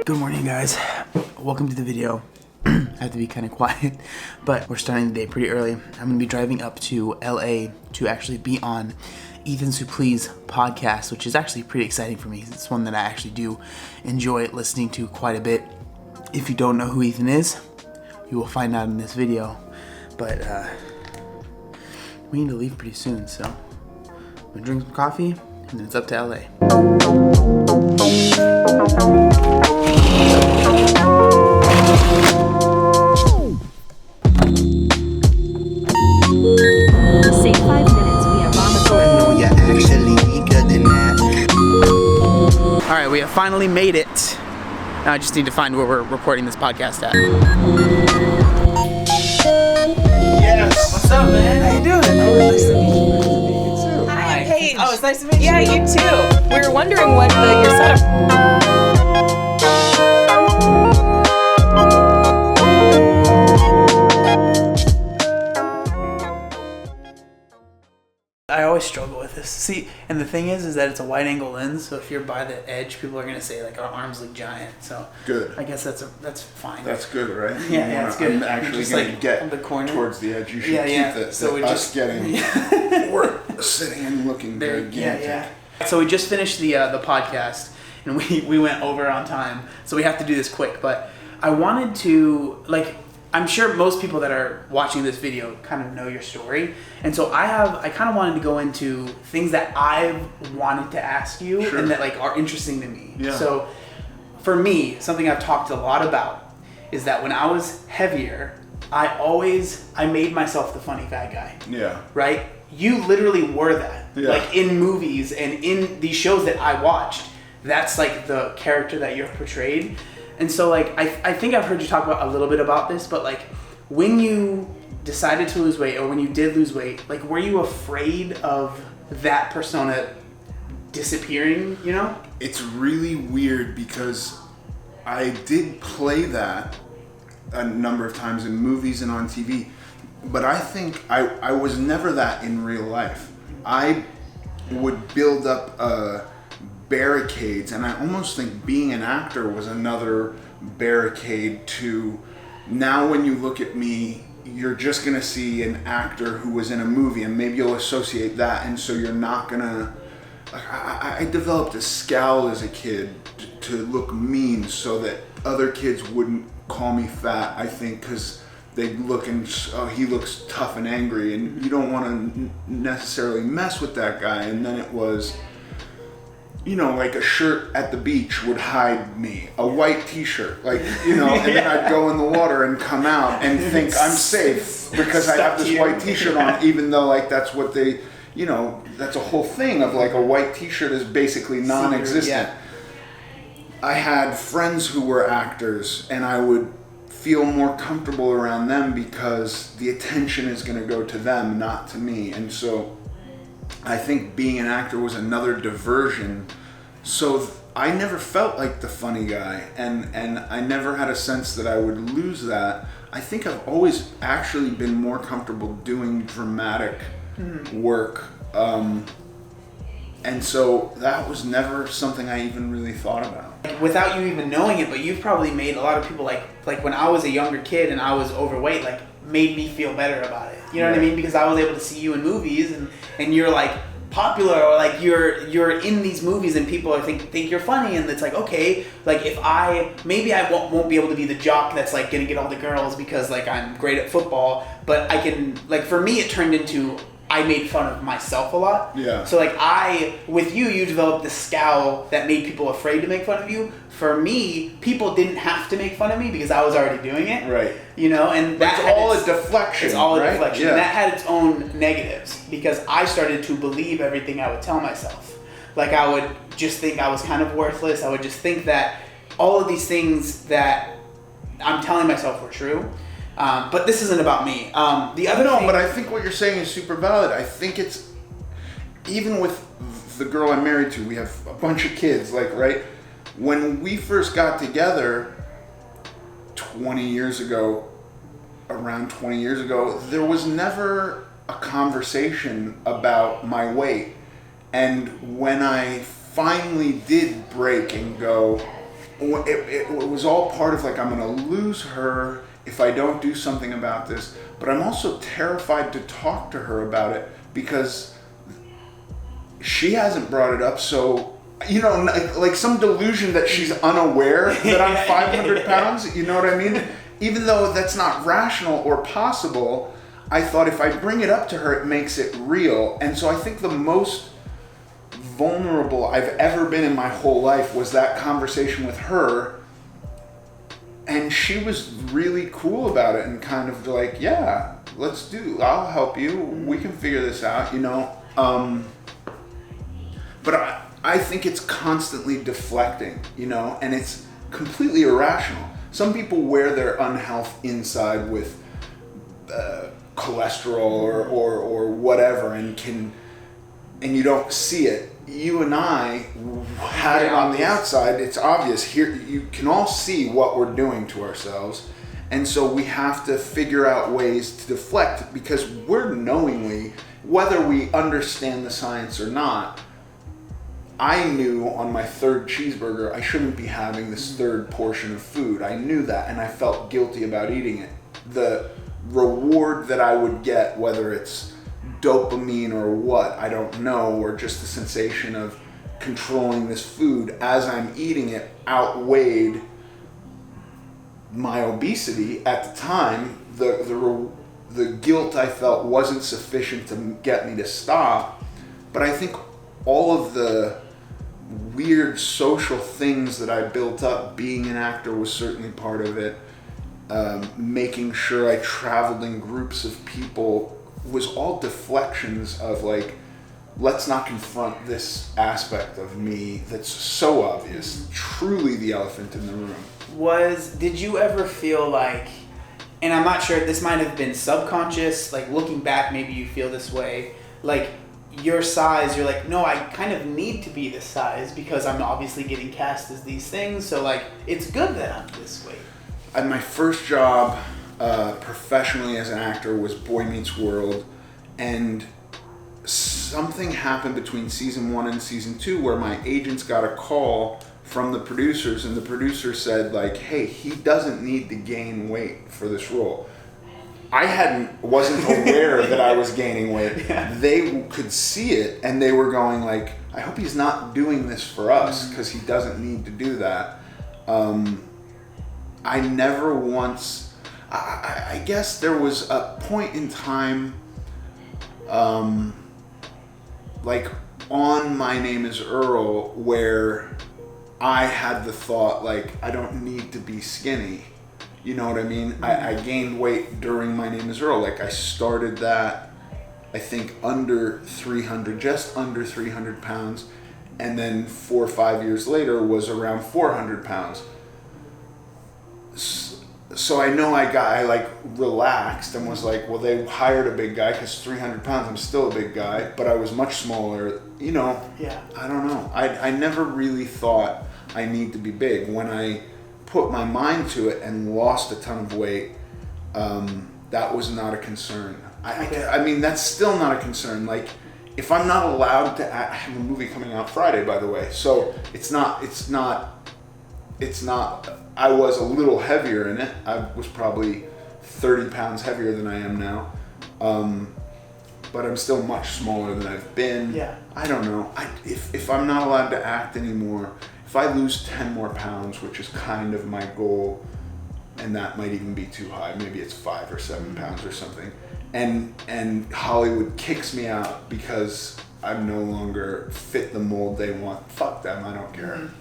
Good morning, guys. Welcome to the video. I have to be kind of quiet, but we're starting the day pretty early. I'm going to be driving up to LA to actually be on Ethan Suplee's podcast, which is actually pretty exciting for me. It's one that I actually do enjoy listening to quite a bit. If you don't know who Ethan is, you will find out in this video. But we need to leave pretty soon, so I'm going to drink some coffee, and then it's up to LA. Say 5 minutes, we have Mama. I know you're actually eager than that. Alright, we have finally made it. Now I just need to find where we're recording this podcast at. Yes. What's up, man? How you doing? Oh, nice to meet you. Nice to meet you too. Hi, Paige. Oh, it's nice to meet you. Yeah, you too. We were wondering what your setup. I always struggle with this. See, and the thing is that it's a wide angle lens, so if you're by the edge, people are gonna say like our arms look giant. So Good. I guess that's fine. That's good, right? Yeah, it's good. I'm actually Just, going like, to get on the corner. towards the edge. You should Yeah. keep So we us just- getting, we're sitting and looking gigantic. Yeah. So we just finished the podcast, and we went over on time, so we have to do this quick. But I wanted to, like, I'm sure most people that are watching this video kind of know your story, and so I kind of wanted to go into things that I've wanted to ask you Sure. and that like are interesting to me. Yeah. So for me, something I've talked a lot about is that when I was heavier, I made myself the funny fat guy. Yeah. Right? You literally were that. Yeah. Like in movies and in these shows that I watched, that's like the character that you're portrayed. And so like I think I've heard you talk about a little bit about this, but like when you decided to lose weight or when you did lose weight, like were you afraid of that persona disappearing, you know? It's really weird because I did play that a number of times in movies and on TV, but I think I was never that in real life. I would build up barricades, and I almost think being an actor was another barricade to, now when you look at me, you're just gonna see an actor who was in a movie, and maybe you'll associate that, and so you're not gonna, like, I developed a scowl as a kid to look mean so that other kids wouldn't call me fat, I think, because they look and, oh, he looks tough and angry, and you don't want to necessarily mess with that guy. And then it was, you know, like a shirt at the beach would hide me, a white t-shirt, like, you know, and then I'd go in the water and come out and think I'm safe because I have this white t-shirt on, even though like that's what they, you know, that's a whole thing of like a white t-shirt is basically non-existent. Yeah. I had friends who were actors, and I would feel more comfortable around them because the attention is going to go to them, not to me. And so I think being an actor was another diversion. So I never felt like the funny guy, and I never had a sense that I would lose that. I think I've always actually been more comfortable doing dramatic work. And so that was never something I even really thought about. Without you even knowing it, but you've probably made a lot of people like when I was a younger kid and I was overweight, like made me feel better about it. You know what I mean? Because I was able to see you in movies and you're like popular, or like you're in these movies and people think you're funny, and it's like, okay, like if I won't be able to be the jock that's like gonna get all the girls because like I'm great at football, but I can, like, for me it turned into I made fun of myself a lot. Yeah. So like with you developed this scowl that made people afraid to make fun of you. For me, people didn't have to make fun of me because I was already doing it. Right. You know, and That's all a deflection. It's all a right? deflection. Yeah. And that had its own negatives because I started to believe everything I would tell myself. Like I would just think I was kind of worthless. I would just think that all of these things that I'm telling myself were true. But this isn't about me. But I think what you're saying is super valid. I think it's, even with the girl I'm married to, we have a bunch of kids, like, right? When we first got together 20 years ago, around 20 years ago, there was never a conversation about my weight. And when I finally did break and go, it was all part of like, I'm going to lose her if I don't do something about this. But I'm also terrified to talk to her about it because she hasn't brought it up. So, you know, like some delusion that she's unaware that I'm 500 pounds. You know what I mean? Even though that's not rational or possible, I thought if I bring it up to her, it makes it real. And so I think the most vulnerable I've ever been in my whole life was that conversation with her. And she was really cool about it and kind of like, yeah, I'll help you. We can figure this out, you know? But I think it's constantly deflecting, you know, and it's completely irrational. Some people wear their unhealth inside with cholesterol or whatever, and you don't see it. You and I had it on the outside. It's obvious. Here you can all see what we're doing to ourselves, and so we have to figure out ways to deflect, because we're knowingly, whether we understand the science or not. I knew on my third cheeseburger I shouldn't be having this third portion of food. I knew that, and I felt guilty about eating it. The reward that I would get, whether it's dopamine or what, I don't know, or just the sensation of controlling this food as I'm eating it, outweighed my obesity at the time. The guilt I felt wasn't sufficient to get me to stop, but I think all of the weird social things that I built up, being an actor was certainly part of it. Making sure I traveled in groups of people was all deflections of like, let's not confront this aspect of me that's so obvious, truly the elephant in the room. Did you ever feel like, and I'm not sure, this might have been subconscious, like looking back, maybe you feel this way, like your size, you're like, no, I kind of need to be this size because I'm obviously getting cast as these things, so like, it's good that I'm this weight. My first job professionally as an actor was Boy Meets World, and something happened between season 1 and season 2 where my agents got a call from the producers, and the producer said like, hey, he doesn't need to gain weight for this role. I wasn't aware that I was gaining weight. Yeah. They could see it, and they were going like, I hope he's not doing this for us because he doesn't need to do that. I never once, I guess there was a point in time, like on My Name is Earl, where I had the thought like, I don't need to be skinny. You know what I mean? I gained weight during My Name is Earl. Like I started that, I think under 300, just under 300 pounds. And then 4 or 5 years later was around 400 pounds. So I know I like relaxed and was like, well, they hired a big guy because 300 pounds, I'm still a big guy, but I was much smaller, you know. Yeah. I don't know. I never really thought I need to be big. When I put my mind to it and lost a ton of weight, that was not a concern. I mean, that's still not a concern. Like, if I'm not allowed to I have a movie coming out Friday, by the way, so it's not, I was a little heavier in it. I was probably 30 pounds heavier than I am now. But I'm still much smaller than I've been. Yeah. I don't know. If I'm not allowed to act anymore, if I lose 10 more pounds, which is kind of my goal, and that might even be too high, maybe it's 5 or 7 pounds or something, and Hollywood kicks me out because I'm no longer fit the mold they want, fuck them, I don't care. Mm-hmm.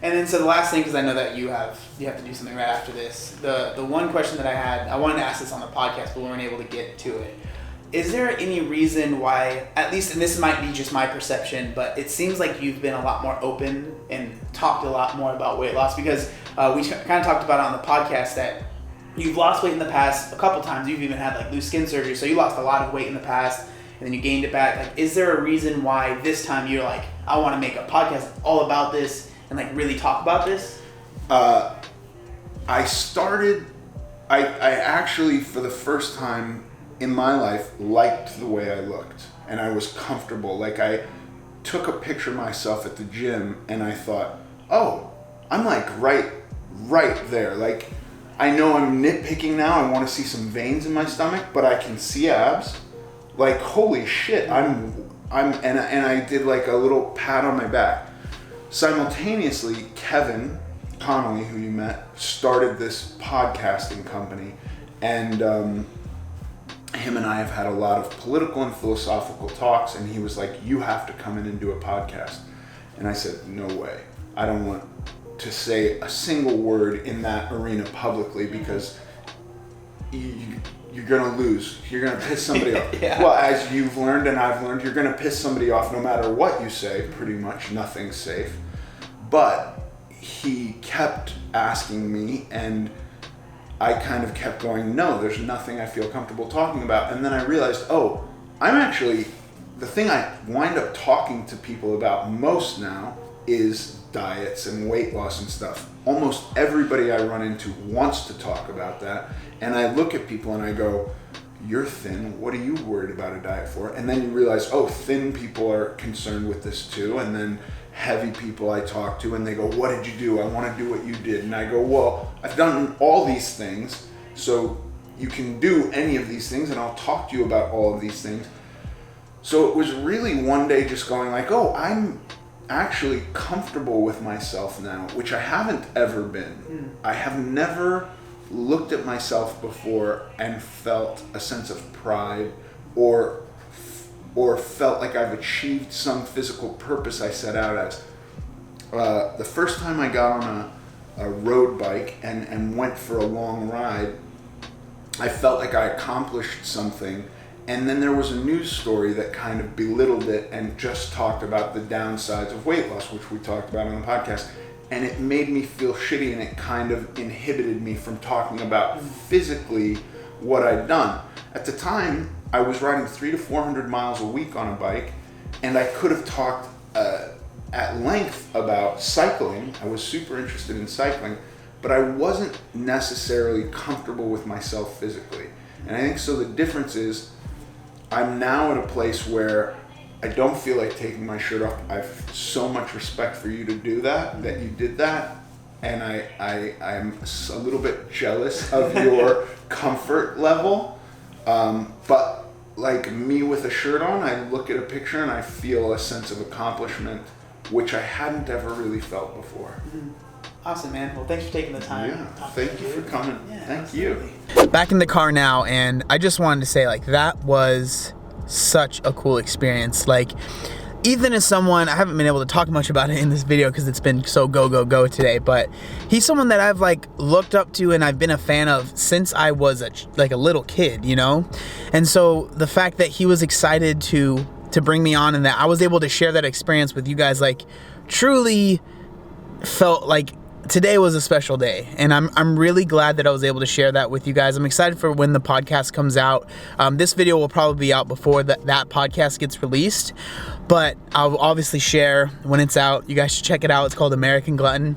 And then so the last thing, because I know that you have to do something right after this, the one question that I had, I wanted to ask this on the podcast, but we weren't able to get to it. Is there any reason why, at least, and this might be just my perception, but it seems like you've been a lot more open and talked a lot more about weight loss, because we kind of talked about it on the podcast that you've lost weight in the past a couple times. You've even had like loose skin surgery, so you lost a lot of weight in the past and then you gained it back. Like, is there a reason why this time you're like, I want to make a podcast all about this and like really talk about this? I actually, for the first time in my life, liked the way I looked, and I was comfortable. Like, I took a picture of myself at the gym and I thought, oh, I'm like right there. Like, I know I'm nitpicking now. I want to see some veins in my stomach, but I can see abs. Like, holy shit, and I did like a little pat on my back. Simultaneously, Kevin Connolly, who you met, started this podcasting company, and him and I have had a lot of political and philosophical talks, and he was like, you have to come in and do a podcast. And I said, no way. I don't want to say a single word in that arena publicly, because you're gonna lose. You're gonna piss somebody off. Yeah. Well, as you've learned and I've learned, you're gonna piss somebody off no matter what you say. Pretty much nothing's safe. But he kept asking me, and I kind of kept going, no, there's nothing I feel comfortable talking about. And then I realized, oh, I'm actually, the thing I wind up talking to people about most now is diets and weight loss and stuff. Almost everybody I run into wants to talk about that. And I look at people and I go, you're thin, what are you worried about a diet for? And then you realize, oh, thin people are concerned with this too. And then heavy people I talk to, and they go, what did you do? I want to do what you did. And I go, well, I've done all these things, so you can do any of these things, and I'll talk to you about all of these things. So it was really one day just going like, oh, I'm actually comfortable with myself now, which I haven't ever been. I have never looked at myself before and felt a sense of pride or felt like I've achieved some physical purpose I set out as. The first time I got on a road bike and went for a long ride, I felt like I accomplished something. And then there was a news story that kind of belittled it and just talked about the downsides of weight loss, which we talked about on the podcast. And it made me feel shitty, and it kind of inhibited me from talking about physically what I'd done. At the time, I was riding 300 to 400 miles a week on a bike, and I could have talked at length about cycling. I was super interested in cycling, but I wasn't necessarily comfortable with myself physically. And I think so the difference is, I'm now at a place where I don't feel like taking my shirt off. I have so much respect for you to do that you did that. And I'm a little bit jealous of your comfort level. But like me with a shirt on, I look at a picture and I feel a sense of accomplishment, which I hadn't ever really felt before. Awesome, man. Well, thanks for taking the time. Yeah, thank you for coming. Yeah, thank absolutely. you. Back in the car now, and I just wanted to say, like, that was such a cool experience. Like, Ethan is someone, I haven't been able to talk much about it in this video because it's been so go today, but he's someone that I've like looked up to and I've been a fan of since I was a little kid, you know? And so the fact that he was excited to bring me on and that I was able to share that experience with you guys, like, truly felt like today was a special day, and I'm really glad that I was able to share that with you guys. I'm excited for when the podcast comes out. This video will probably be out before that podcast gets released, but I'll obviously share when it's out. You guys should check it out. It's called American Glutton.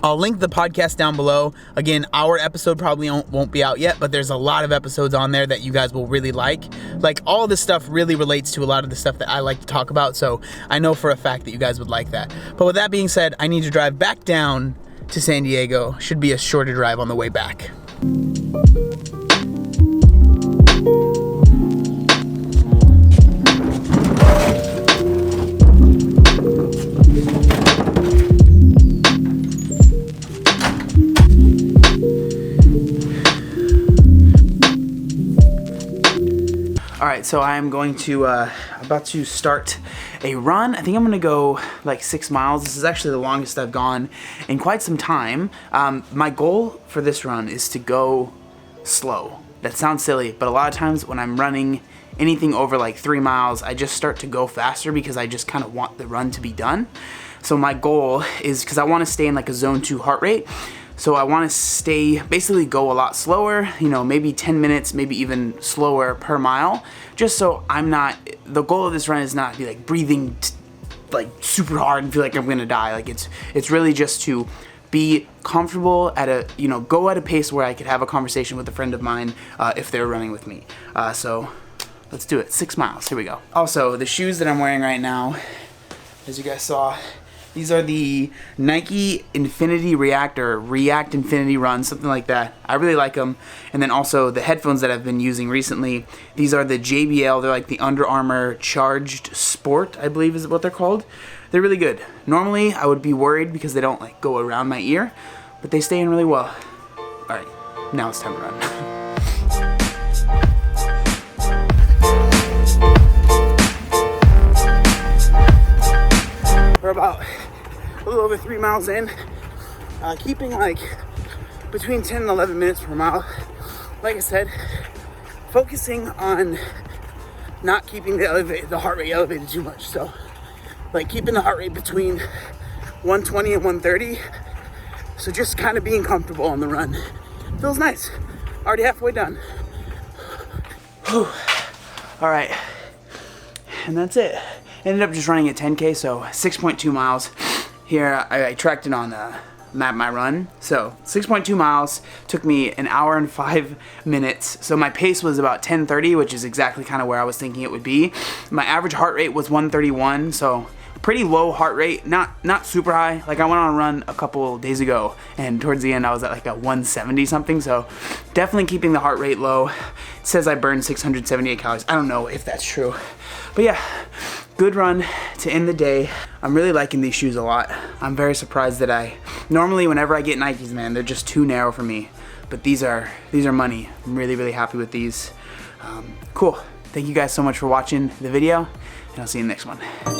I'll link the podcast down below. Again, our episode probably won't be out yet, but there's a lot of episodes on there that you guys will really like. Like, all this stuff really relates to a lot of the stuff that I like to talk about, so I know for a fact that you guys would like that. But with that being said, I need to drive back down to San Diego. Should be a shorter drive on the way back. Alright, so I'm going to, about to start a run. I think I'm gonna go like 6 miles. This is actually the longest I've gone in quite some time. My goal for this run is to go slow. That sounds silly, but a lot of times when I'm running anything over like 3 miles, I just start to go faster because I just kind of want the run to be done. So my goal is, because I want to stay in like a zone 2 heart rate, so I want to basically go a lot slower, you know, maybe 10 minutes, maybe even slower per mile, just so the goal of this run is not to be like breathing like super hard and feel like I'm gonna die. Like, it's really just to be comfortable at go at a pace where I could have a conversation with a friend of mine if they're running with me. So let's do it. 6 miles, here we go. Also, the shoes that I'm wearing right now, as you guys saw, These are the Nike Infinity Reactor, React Infinity Run, something like that. I really like them. And then also the headphones that I've been using recently. These are the JBL. They're like the Under Armour Charged Sport, I believe is what they're called. They're really good. Normally, I would be worried because they don't like go around my ear, but they stay in really well. All right, now it's time to run. We're about a little over 3 miles in, keeping like between 10 and 11 minutes per mile. Like I said, focusing on not keeping the heart rate elevated too much. So like keeping the heart rate between 120 and 130. So just kind of being comfortable on the run. Feels nice. Already halfway done. Whew. All right, and that's it. Ended up just running at 10K, so 6.2 miles. Here, I tracked it on Map My Run. So 6.2 miles, took me an hour and 5 minutes. So my pace was about 10:30, which is exactly kind of where I was thinking it would be. My average heart rate was 131, so pretty low heart rate, not super high. Like I went on a run a couple days ago, and towards the end I was at like a 170 something, so definitely keeping the heart rate low. It says I burned 678 calories. I don't know if that's true, but yeah, good run to end the day. I'm really liking these shoes a lot. I'm very surprised that normally whenever I get Nikes, man, they're just too narrow for me, but these are money. I'm really happy with these. Cool. Thank you guys so much for watching the video, and I'll see you in the next one.